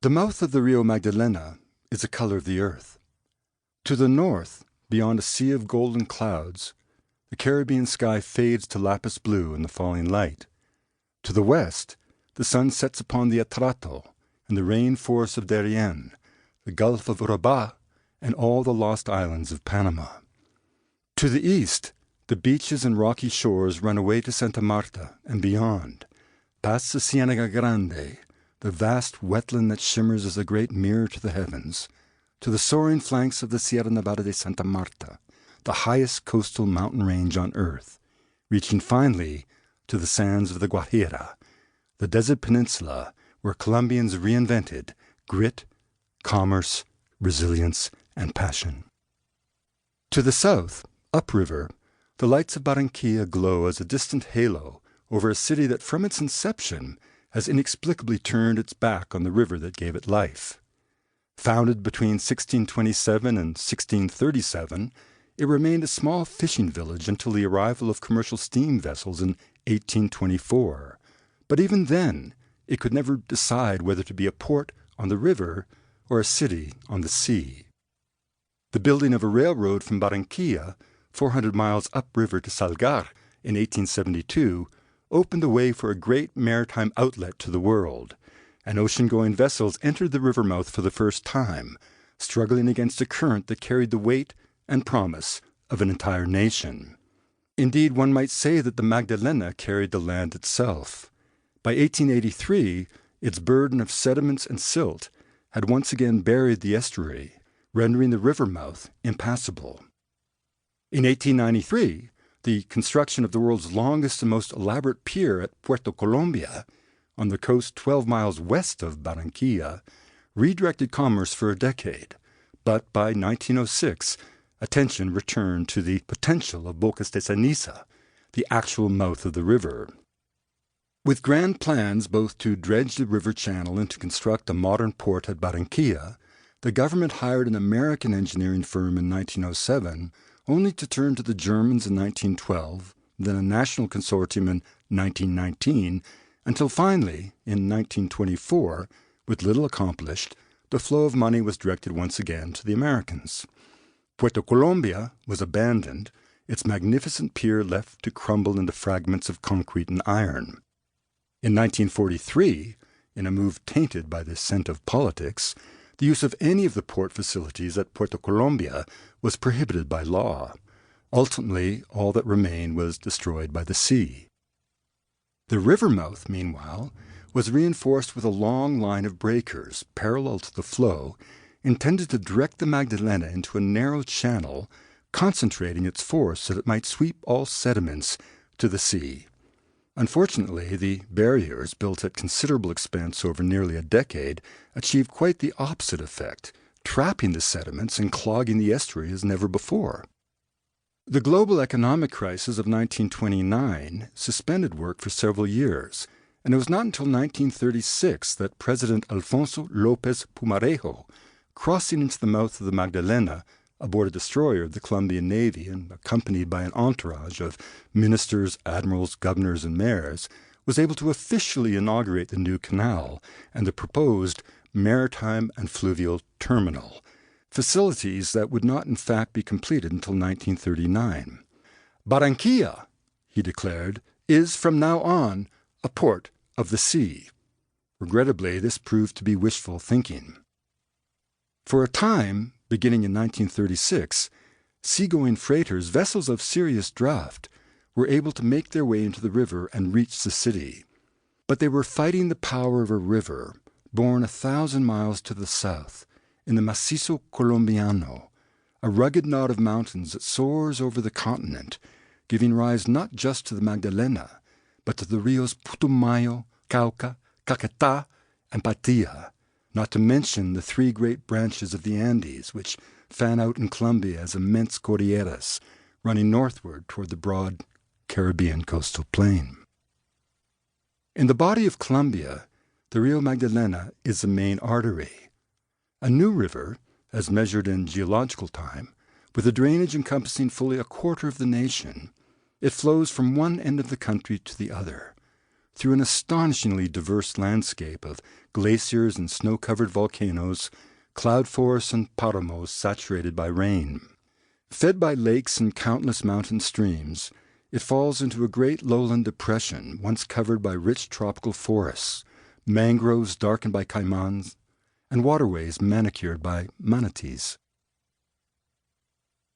The mouth of the Rio Magdalena is the color of the earth. To the north, beyond a sea of golden clouds, the Caribbean sky fades to lapis blue in the falling light. To the west, the sun sets upon the Atrato and the rainforests of Darien, the Gulf of Urabá, and all the lost islands of Panama. To the east, the beaches and rocky shores run away to Santa Marta and beyond, past the Ciénaga Grande, the vast wetland that shimmers as a great mirror to the heavens, to the soaring flanks of the Sierra Nevada de Santa Marta, the highest coastal mountain range on earth, reaching finally to the sands of the Guajira, the desert peninsula where Colombians reinvented grit, commerce, resilience, and passion. To the south, upriver, the lights of Barranquilla glow as a distant halo over a city that from its inception has inexplicably turned its back on the river that gave it life. Founded between 1627 and 1637, it remained a small fishing village until the arrival of commercial steam vessels in 1824. But even then, it could never decide whether to be a port on the river or a city on the sea. The building of a railroad from Barranquilla, 400 miles upriver to Salgar, in 1872, opened the way for a great maritime outlet to the world, and ocean-going vessels entered the river mouth for the first time, struggling against a current that carried the weight and promise of an entire nation. Indeed, one might say that the Magdalena carried the land itself. By 1883, its burden of sediments and silt had once again buried the estuary, rendering the river mouth impassable. In 1893, the construction of the world's longest and most elaborate pier at Puerto Colombia, on the coast 12 miles west of Barranquilla, redirected commerce for a decade, but by 1906, attention returned to the potential of Bocas de Ceniza, the actual mouth of the river. With grand plans both to dredge the river channel and to construct a modern port at Barranquilla, the government hired an American engineering firm in 1907, only to turn to the Germans in 1912, then a national consortium in 1919, until finally, in 1924, with little accomplished, the flow of money was directed once again to the Americans. Puerto Colombia was abandoned, its magnificent pier left to crumble into fragments of concrete and iron. In 1943, in a move tainted by the scent of politics, the use of any of the port facilities at Puerto Colombia was prohibited by law. Ultimately, all that remained was destroyed by the sea. The river mouth, meanwhile, was reinforced with a long line of breakers parallel to the flow, intended to direct the Magdalena into a narrow channel, concentrating its force so that it might sweep all sediments to the sea. Unfortunately, the barriers, built at considerable expense over nearly a decade, achieved quite the opposite effect, trapping the sediments and clogging the estuary as never before. The global economic crisis of 1929 suspended work for several years, and it was not until 1936 that President Alfonso López Pumarejo, crossing into the mouth of the Magdalena aboard a destroyer of the Colombian Navy and accompanied by an entourage of ministers, admirals, governors, and mayors, was able to officially inaugurate the new canal and the proposed maritime and fluvial terminal, facilities that would not in fact be completed until 1939. Barranquilla, he declared, is from now on a port of the sea. Regrettably, this proved to be wishful thinking. For a time, beginning in 1936, seagoing freighters, vessels of serious draft, were able to make their way into the river and reach the city. But they were fighting the power of a river, born 1,000 miles to the south, in the Macizo Colombiano, a rugged knot of mountains that soars over the continent, giving rise not just to the Magdalena, but to the rios Putumayo, Cauca, Caquetá, and Patilla, not to mention the three great branches of the Andes, which fan out in Colombia as immense cordilleras, running northward toward the broad Caribbean coastal plain. In the body of Colombia, the Rio Magdalena is the main artery. A new river, as measured in geological time, with a drainage encompassing fully a quarter of the nation, it flows from one end of the country to the other, through an astonishingly diverse landscape of glaciers and snow-covered volcanoes, cloud forests and paramos saturated by rain. Fed by lakes and countless mountain streams, it falls into a great lowland depression once covered by rich tropical forests, mangroves darkened by caimans, and waterways manicured by manatees.